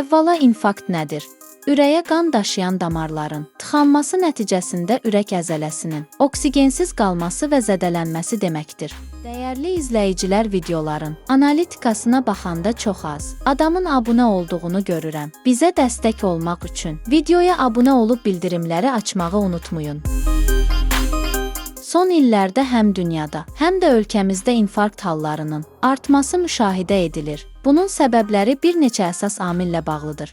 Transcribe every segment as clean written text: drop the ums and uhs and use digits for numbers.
Əvvəla infarkt nədir? Ürəyə qan daşıyan damarların tıxanması nəticəsində ürək əzələsinin oksigensiz qalması və zədələnməsi deməkdir. Dəyərli izləyicilər, videoların analitikasına baxanda çox az adamın abunə olduğunu görürəm. Bizə dəstək olmaq üçün videoya abunə olub bildirimləri açmağı unutmayın. Son illərdə həm dünyada, həm də ölkəmizdə infarkt hallarının artması müşahidə edilir. Bunun səbəbləri bir neçə əsas amillə bağlıdır.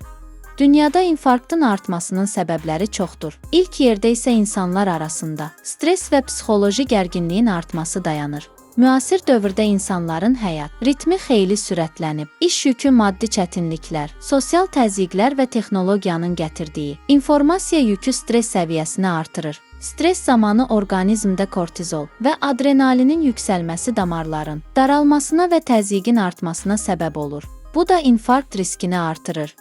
Dünyada infarktın artmasının səbəbləri çoxdur. İlk yerdə isə insanlar arasında stres və psixoloji gərginliyin artması dayanır. Müasir dövrdə insanların həyat ritmi xeyli sürətlənib. İş yükü, maddi çətinliklər, sosial təzyiqlər və texnologiyanın gətirdiyi informasiya yükü stres səviyyəsini artırır. Stres zamanı orqanizmdə kortizol və adrenalinin yüksəlməsi damarların daralmasına və təzyiqin artmasına səbəb olur. Bu da infarkt riskini artırır.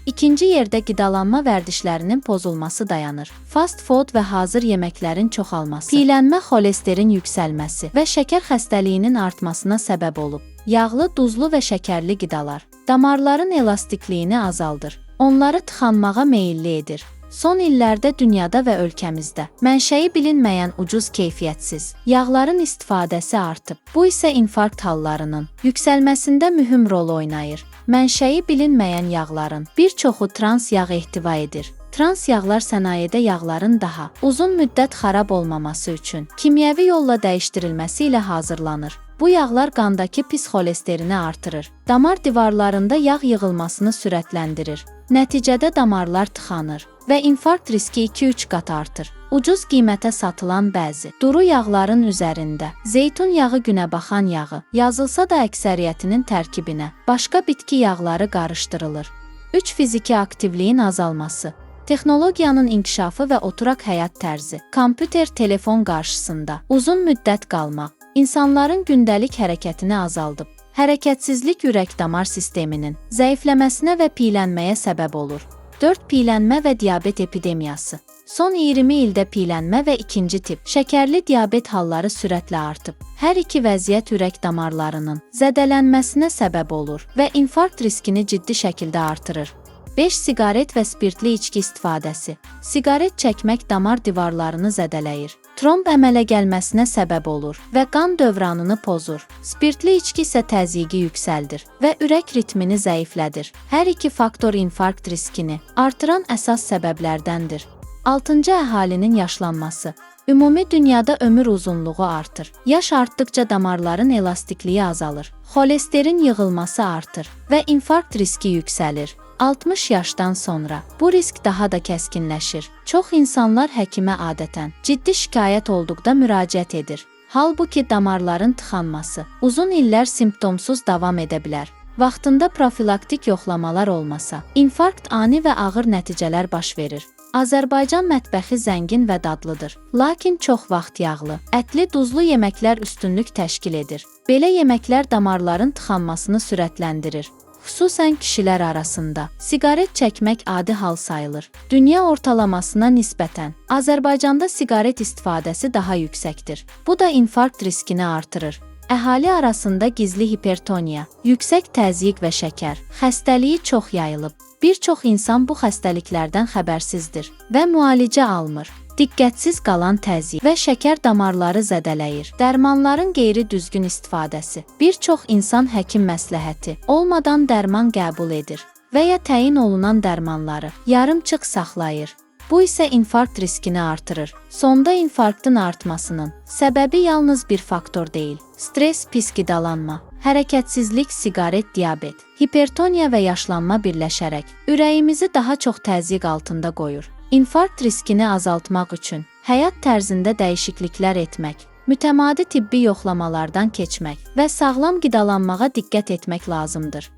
İkinci yerdə qidalanma vərdişlərinin pozulması dayanır. Fast food və hazır yeməklərin çoxalması, piyələnmə, xolesterin yüksəlməsi və şəkər xəstəliyinin artmasına səbəb olub. Yağlı, duzlu və şəkərli qidalar damarların elastikliyini azaldır. Onları tıxanmağa meyilli edir. Son illərdə dünyada və ölkəmizdə mənşəyi bilinməyən ucuz keyfiyyətsiz yağların istifadəsi artıb. Bu isə infarkt hallarının yüksəlməsində mühüm rol oynayır. Mənşəyi bilinməyən yağların bir çoxu trans yağ ehtiva edir. Trans yağlar sənayedə yağların daha uzun müddət xarab olmaması üçün kimyəvi yolla dəyişdirilməsi ilə hazırlanır. Bu yağlar qandakı pis xolesterini artırır. Damar divarlarında yağ yığılmasını sürətləndirir. Nəticədə damarlar tıxanır və infarkt riski 2-3 qat artır. Ucuz qiymətə satılan bəzi duru yağların üzərində zeytun yağı, günəbaxan yağı yazılsa da əksəriyyətinin tərkibinə başqa bitki yağları qarışdırılır. 3. Fiziki aktivliyin azalması. Texnologiyanın inkişafı və oturaq həyat tərzi, kompüter, telefon qarşısında uzun müddət qalmaq insanların gündəlik hərəkətini azaldıb. Hərəkətsizlik ürək-damar sisteminin zəifləməsinə və piyələnməyə səbəb olur. 4. Piyələnmə və diabet epidemiyası. Son 20 ildə piyələnmə və ikinci tip şəkərli diabet halları sürətlə artıb. Hər iki vəziyyət ürək damarlarının zədələnməsinə səbəb olur və infarkt riskini ciddi şəkildə artırır. 5. Siqaret və spirtli içki istifadəsi. Siqaret çəkmək damar divarlarını zədələyir. Tromb əmələ gəlməsinə səbəb olur və qan dövranını pozur. Spirtli içki isə təzyiqi yüksəldir və ürək ritmini zəiflədir. Hər iki faktor infarkt riskini artıran əsas səbəblərdəndir. 6. Əhalinin yaşlanması. Ümumi dünyada ömür uzunluğu artır. Yaş artdıqca damarların elastikliyi azalır. Xolesterin yığılması artır və infarkt riski yüksəlir. 60 yaşdan sonra bu risk daha da kəskinləşir. Çox insanlar həkimə adətən ciddi şikayət olduqda müraciət edir. Halbuki damarların tıxanması uzun illər simptomsuz davam edə bilər. Vaxtında profilaktik yoxlamalar olmasa, infarkt ani və ağır nəticələr baş verir. Azərbaycan mətbəxi zəngin və dadlıdır. Lakin çox vaxt yağlı, ətli, duzlu yeməklər üstünlük təşkil edir. Belə yeməklər damarların tıxanmasını sürətləndirir. Xüsusən kişilər arasında siqaret çəkmək adi hal sayılır. Dünya ortalamasına nisbətən Azərbaycanda siqaret istifadəsi daha yüksəkdir. Bu da infarkt riskini artırır. Əhali arasında gizli hipertoniya, yüksək təzyiq və şəkər xəstəliyi çox yayılıb. Bir çox insan bu xəstəliklərdən xəbərsizdir və müalicə almır. Diqqətsiz qalan təzyiq və şəkər damarları zədələyir. Dərmanların qeyri-düzgün istifadəsi. Bir çox insan həkim məsləhəti olmadan dərman qəbul edir və ya təyin olunan dərmanları yarımçıq saxlayır. Bu isə infarkt riskini artırır. Sonda infarktın artmasının səbəbi yalnız bir faktor deyil. Stres, pis qidalanma, hərəkətsizlik, siqaret, diabet, hipertoniya və yaşlanma birləşərək ürəyimizi daha çox təzyiq altında qoyur. İnfarkt riskini azaltmaq üçün həyat tərzində dəyişikliklər etmək, mütəmadi tibbi yoxlamalardan keçmək və sağlam qidalanmağa diqqət etmək lazımdır.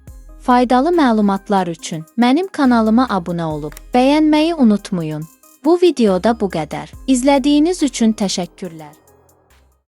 Faydalı məlumatlar üçün mənim kanalıma abunə olub bəyənməyi unutmayın. Bu videoda bu qədər. İzlədiyiniz üçün təşəkkürlər.